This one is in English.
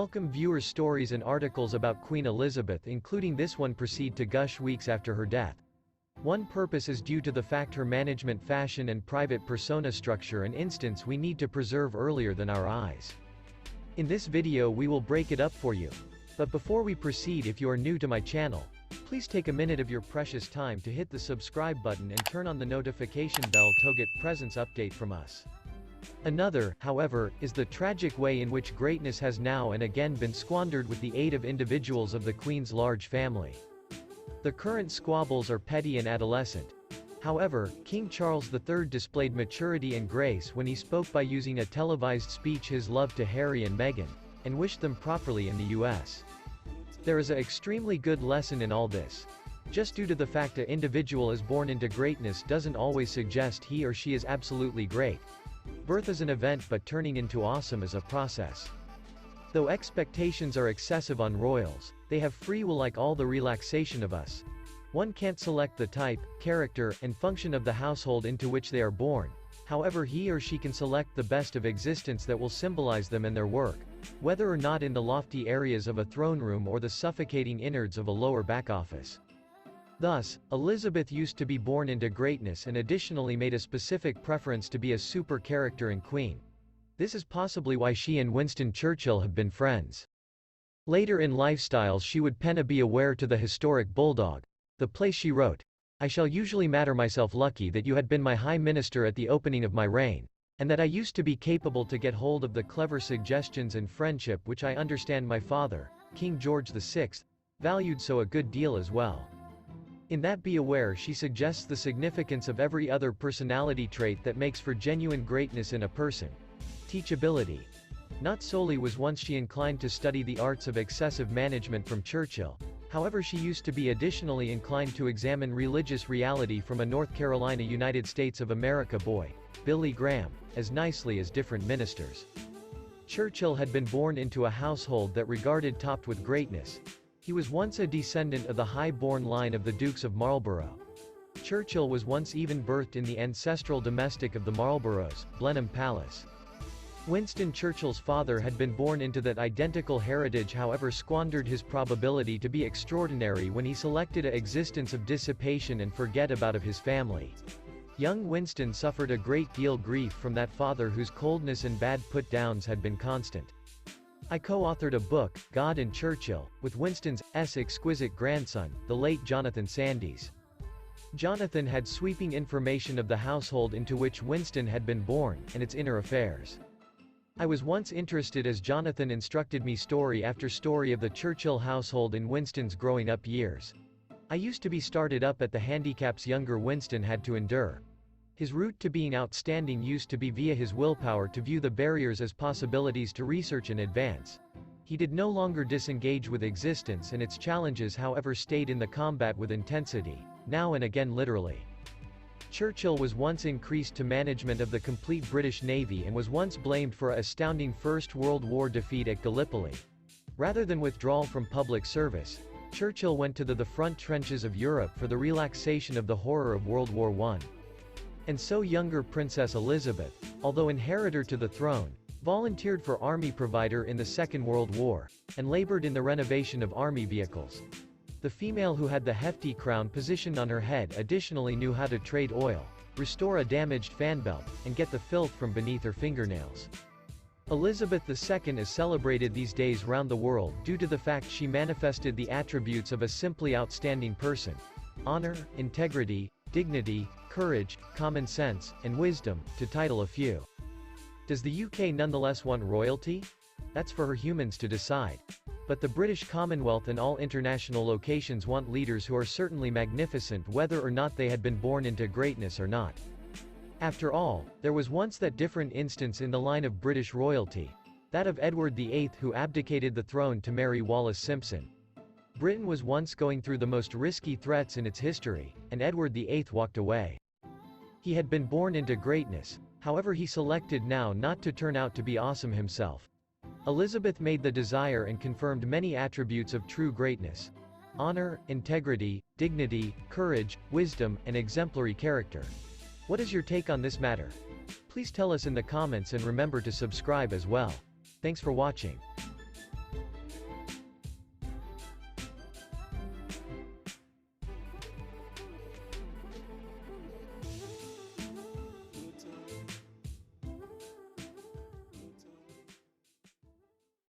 welcome viewers' stories and articles about Queen Elizabeth, including this one, proceed to gush weeks after her death. One purpose is due to the fact her management fashion and private persona structure an instance we need to preserve earlier than our eyes. In this video we will break it up for you. But before we proceed, if you are new to my channel, please take a minute of your precious time to hit the subscribe button and turn on the notification bell to get presents update from us. Another, however, is the tragic way in which greatness has now and again been squandered with the aid of individuals of the Queen's large family. The current squabbles are petty and adolescent. However, King Charles III displayed maturity and grace when he spoke by using a televised speech his love to Harry and Meghan, and wished them properly in the US. There is an extremely good lesson in all this. Just due to the fact an individual is born into greatness doesn't always suggest he or she is absolutely great. Birth is an event, but turning into awesome is a process. Though expectations are excessive on royals, they have free will like all the relaxation of us. One can't select the type, character, and function of the household into which they are born. However, he or she can select the best of existence that will symbolize them and their work, whether or not in the lofty areas of a throne room or the suffocating innards of a lower back office. Thus, Elizabeth used to be born into greatness and additionally made a specific preference to be a super character and queen. This is possibly why she and Winston Churchill have been friends. Later in lifestyles she would pen a "Be aware" to the historic bulldog. The place she wrote, "I shall usually matter myself lucky that you had been my high minister at the opening of my reign, and that I used to be capable to get hold of the clever suggestions and friendship which I understand my father, King George VI, valued so a good deal as well." In that "Be aware" she suggests the significance of every other personality trait that makes for genuine greatness in a person. Teachability. Not solely was once she inclined to study the arts of excessive management from Churchill, however she used to be additionally inclined to examine religious reality from a North Carolina United States of America boy, Billy Graham, as nicely as different ministers. Churchill had been born into a household that regarded topped with greatness. He was once a descendant of the high-born line of the Dukes of Marlborough. Churchill was once even birthed in the ancestral domestic of the Marlboroughs, Blenheim Palace. Winston Churchill's father had been born into that identical heritage, however squandered his probability to be extraordinary when he selected an existence of dissipation and forget-about of his family. Young Winston suffered a great deal grief from that father whose coldness and bad put-downs had been constant. I co-authored a book, God and Churchill, with Winston's exquisite grandson, the late Jonathan Sandys. Jonathan had sweeping information of the household into which Winston had been born, and its inner affairs. I was once interested as Jonathan instructed me story after story of the Churchill household in Winston's growing up years. I used to be started up at the handicaps younger Winston had to endure. His route to being outstanding used to be via his willpower to view the barriers as possibilities to research and advance. He did no longer disengage with existence and its challenges, however stayed in the combat with intensity, now and again literally. Churchill was once increased to management of the complete British Navy and was once blamed for an astounding First World War defeat at Gallipoli. Rather than withdrawal from public service, Churchill went to the front trenches of Europe for the relaxation of the horror of World War I. And so younger Princess Elizabeth, although inheritor to the throne, volunteered for army provider in the Second World War, and labored in the renovation of army vehicles. The female who had the hefty crown positioned on her head additionally knew how to trade oil, restore a damaged fan belt, and get the filth from beneath her fingernails. Elizabeth II is celebrated these days round the world due to the fact she manifested the attributes of a simply outstanding person: honor, integrity, dignity, courage, common sense, and wisdom, to title a few. Does the UK nonetheless want royalty? That's for her humans to decide. But the British Commonwealth and all international locations want leaders who are certainly magnificent, whether or not they had been born into greatness or not. After all, there was once that different instance in the line of British royalty, that of Edward VIII, who abdicated the throne to marry Wallis Simpson. Britain was once going through the most risky threats in its history, and Edward VIII walked away. He had been born into greatness, however he selected now not to turn out to be awesome himself. Elizabeth made the desire and confirmed many attributes of true greatness: honor, integrity, dignity, courage, wisdom, and exemplary character. What is your take on this matter? Please tell us in the comments and remember to subscribe as well. Thanks for watching.